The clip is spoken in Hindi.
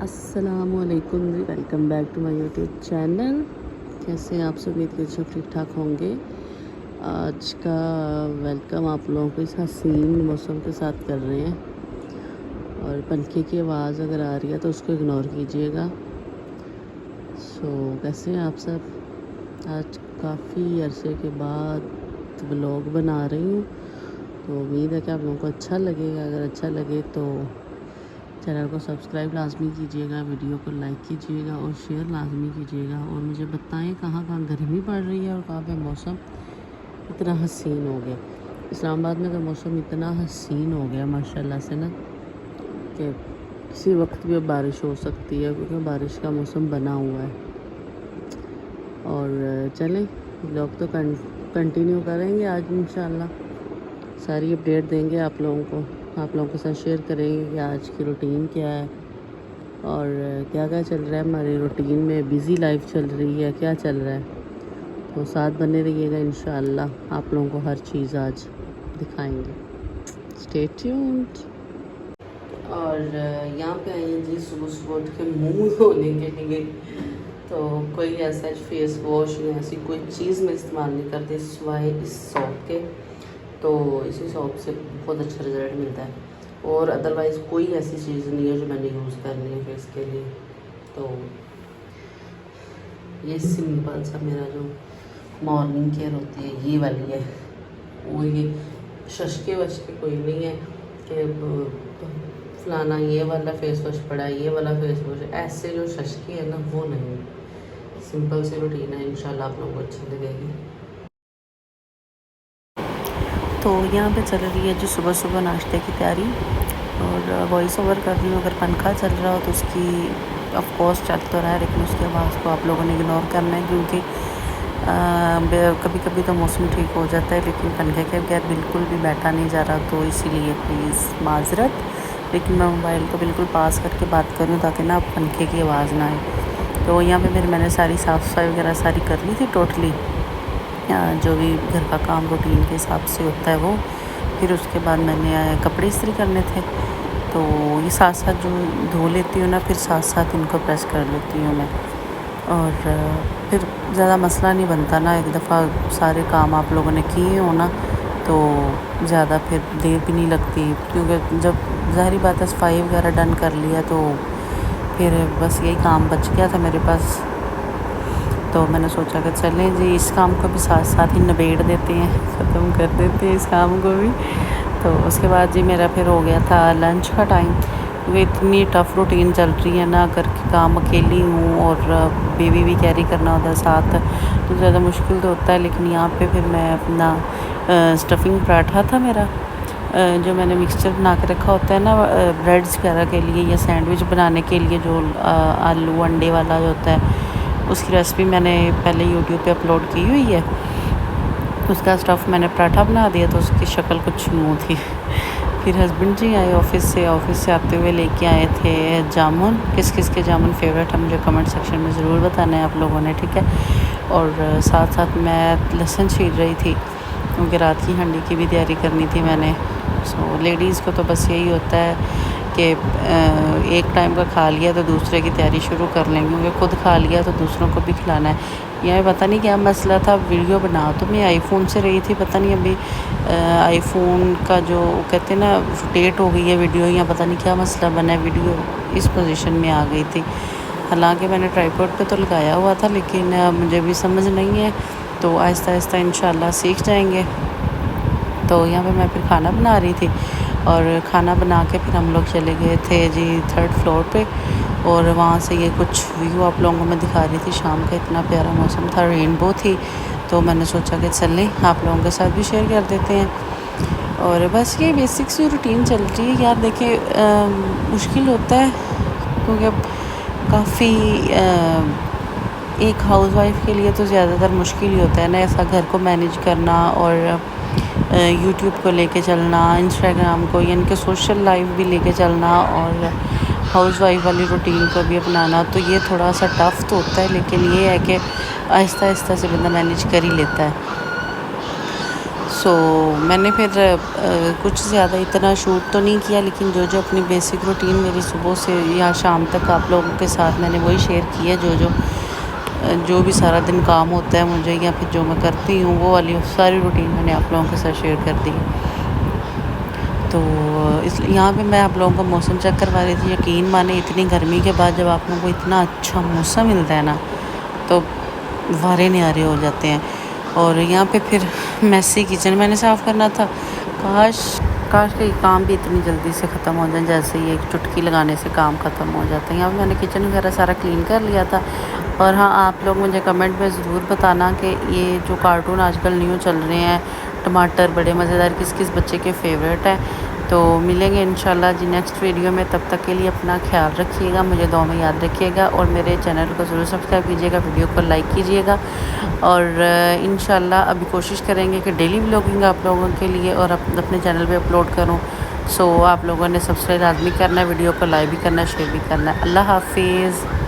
अस्सलामुअलैकुम जी, welcome back to my YouTube channel. कैसे हैं आप सब? उम्मीद करते सब ठीक ठाक होंगे। आज का वेलकम आप लोगों को इस हसीन मौसम के साथ कर रहे हैं, और पंखे की आवाज़ अगर आ रही है तो उसको इग्नोर कीजिएगा। कैसे हैं आप सब? आज काफ़ी अरसे के बाद व्लॉग बना रही हूँ, तो उम्मीद है कि आप लोगों को अच्छा लगेगा। अगर अच्छा लगे तो चैनल को सब्सक्राइब लाजमी कीजिएगा, वीडियो को लाइक कीजिएगा और शेयर लाजमी कीजिएगा। और मुझे बताएं कहाँ कहाँ गर्मी पड़ रही है और कहाँ पे मौसम इतना हसीन हो गया। इस्लामाबाद में तो मौसम इतना हसीन हो गया माशाल्लाह से ना, कि किसी वक्त भी अब बारिश हो सकती है, क्योंकि बारिश का मौसम बना हुआ है। और चलें, ब्लॉग तो कंटिन्यू करेंगे आज इंशाल्लाह। सारी अपडेट देंगे आप लोगों को, आप लोगों के साथ शेयर करेंगे कि आज की रूटीन क्या है और क्या क्या चल रहा है हमारी रूटीन में। बिज़ी लाइफ चल रही है, क्या चल रहा है, तो साथ बने रहिएगा। इंशाल्लाह आप लोगों को हर चीज़ आज दिखाएंगे। Stay tuned. और यहाँ पे आए हैं जी सुबह सुबह उठ के मुँह धोने के लिए, तो कोई ऐसा फेस वॉश या ऐसी कोई चीज़ मैं इस्तेमाल नहीं करती सिवाय इस सॉप के। तो इसी सॉप से बहुत अच्छा रिज़ल्ट मिलता है, और अदरवाइज़ कोई ऐसी चीज़ नहीं है जो मैंने यूज़ करनी है फेस के लिए। तो ये सिंपल सा मेरा जो मॉर्निंग केयर होती है ये वाली है। वो ये शशके वशके कोई नहीं है कि फलाना ये वाला फेस वॉश पड़ा है, ये वाला फेस वॉश, ऐसे जो शशके है ना वो नहीं। सिंपल सी रूटीन है, इंशाल्लाह आप लोगों को अच्छी लगेगी। तो यहाँ पे चल रही है जी सुबह सुबह नाश्ते की तैयारी, और वॉइस ओवर कर रही हूँ। अगर पंखा चल रहा हो तो उसकी ऑफ कोर्स चल तो रहा है, लेकिन उसके आवाज़ को आप लोगों ने इग्नोर करना है, क्योंकि कभी कभी तो मौसम ठीक हो जाता है, लेकिन पंखे के बगैर बिल्कुल भी बैठा नहीं जा रहा, तो इसीलिए प्लीज़ माजरत। लेकिन मैं मोबाइल को बिल्कुल पास करके बात करूँ ताकि ना पंखे की आवाज़ ना आए। तो यहाँ पे मैंने सारी साफ़ सफाई वगैरह सारी कर ली थी टोटली, जो भी घर का काम रूटीन के हिसाब से होता है वो। फिर उसके बाद मैंने कपड़े इस्त्री करने थे, तो ये साथ साथ जो धो लेती हूँ ना, फिर साथ साथ इनको प्रेस कर लेती हूँ मैं। और फिर ज़्यादा मसला नहीं बनता ना, एक दफ़ा सारे काम आप लोगों ने किए हो ना, तो ज़्यादा फिर देर भी नहीं लगती, क्योंकि जब ज़ाहिरी बात है सफाई वगैरह डन कर लिया तो फिर बस यही काम बच गया था मेरे पास। तो मैंने सोचा कि चलें जी इस काम को भी साथ साथ ही निबेड़ देते हैं, ख़त्म कर देते हैं इस काम को भी। तो उसके बाद जी मेरा फिर हो गया था लंच का टाइम, क्योंकि इतनी टफ़ रूटीन चल रही है ना, घर के काम अकेली हूँ और बेबी भी कैरी करना होता है साथ, तो ज़्यादा मुश्किल तो होता है। लेकिन यहाँ पे फिर मैं अपना स्टफिंग पराठा था मेरा, जो मैंने मिक्सचर बना के रखा होता है ना ब्रेड्स वगैरह के लिए या सैंडविच बनाने के लिए, जो आलू अंडे वाला जो होता है, उसकी रेसिपी मैंने पहले यूट्यूब पे अपलोड की हुई है। उसका स्टफ़ मैंने पराठा बना दिया, तो उसकी शक्ल कुछ यूँ थी। फिर हस्बैंड जी आए ऑफ़िस से आते हुए लेके आए थे जामुन। किस किस के जामुन फेवरेट है मुझे कमेंट सेक्शन में ज़रूर बताना है आप लोगों ने, ठीक है। और साथ साथ मैं लहसुन छील रही थी, क्योंकि रात की हंडी की भी तैयारी करनी थी मैंने। लेडीज़ को तो बस यही होता है कि एक टाइम का खा लिया तो दूसरे की तैयारी शुरू कर लेंगे, क्योंकि खुद खा लिया तो दूसरों को भी खिलाना है। यहाँ पता नहीं क्या मसला था, वीडियो बना तो मैं आईफोन से रही थी, पता नहीं अभी आईफोन का जो कहते हैं ना रोटेट हो गई है वीडियो, या पता नहीं क्या मसला बना है, वीडियो इस पोजीशन में आ गई थी। हालांकि मैंने ट्राइपॉड पे तो लगाया हुआ था, लेकिन मुझे भी समझ नहीं है, तो आहिस्ता आहिस्ता इंशाल्लाह सीख जाएंगे। तो यहाँ पे मैं फिर खाना बना रही थी, और खाना बना के फिर हम लोग चले गए थे जी 3rd फ्लोर पे, और वहाँ से ये कुछ व्यू आप लोगों को मैं दिखा रही थी। शाम का इतना प्यारा मौसम था, रेनबो थी, तो मैंने सोचा कि चलें आप लोगों के साथ भी शेयर कर देते हैं। और बस ये बेसिक सी रूटीन चल रही है यार। देखिए मुश्किल होता है, क्योंकि काफ़ी एक हाउसवाइफ के लिए तो ज़्यादातर मुश्किल ही होता है ना, ऐसा घर को मैनेज करना और यूट्यूब को लेके चलना, इंस्टाग्राम को, यानी कि सोशल लाइफ भी लेके चलना, और हाउसवाइफ वाली रूटीन को भी अपनाना। तो ये थोड़ा सा टफ़ तो होता है, लेकिन ये है कि आहिस्ता आहिस्ता से बंदा मैनेज कर ही लेता है। सो मैंने फिर कुछ ज़्यादा इतना शूट तो नहीं किया, लेकिन जो जो अपनी बेसिक रूटीन मेरी सुबह से या शाम तक आप लोगों के साथ मैंने वही शेयर किया। जो भी सारा दिन काम होता है मुझे या फिर जो मैं करती हूँ वो वाली सारी रूटीन मैंने आप लोगों के साथ शेयर कर दी। तो इसलिए यहाँ पे मैं आप लोगों का मौसम चेक करवा रही थी। यकीन माने इतनी गर्मी के बाद जब आप लोगों को इतना अच्छा मौसम मिलता है ना, तो वारे न्यारे हो जाते हैं। और यहाँ पे फिर मैसी किचन मैंने साफ़ करना था। काश काश का ये काम भी इतनी जल्दी से ख़त्म हो जाए, जैसे ही एक चुटकी लगाने से काम ख़त्म हो जाता है। यहाँ पे मैंने किचन वगैरह सारा क्लीन कर लिया था। और हाँ, आप लोग मुझे कमेंट में ज़रूर बताना कि ये जो कार्टून आजकल न्यू चल रहे हैं टमाटर बड़े मज़ेदार, किस किस बच्चे के फेवरेट है। तो मिलेंगे इंशाल्लाह जी नेक्स्ट वीडियो में। तब तक के लिए अपना ख्याल रखिएगा, मुझे दुआ में याद रखिएगा और मेरे चैनल को ज़रूर सब्सक्राइब कीजिएगा, वीडियो को लाइक कीजिएगा। और इंशाल्लाह अभी कोशिश करेंगे कि डेली व्लॉगिंग आप लोगों के लिए और अपने चैनल पे अपलोड करूं। सो आप लोगों ने सब्सक्राइब लाजमी करना है, वीडियो को लाइक भी करना है, शेयर भी करना है। अल्लाह हाफिज़।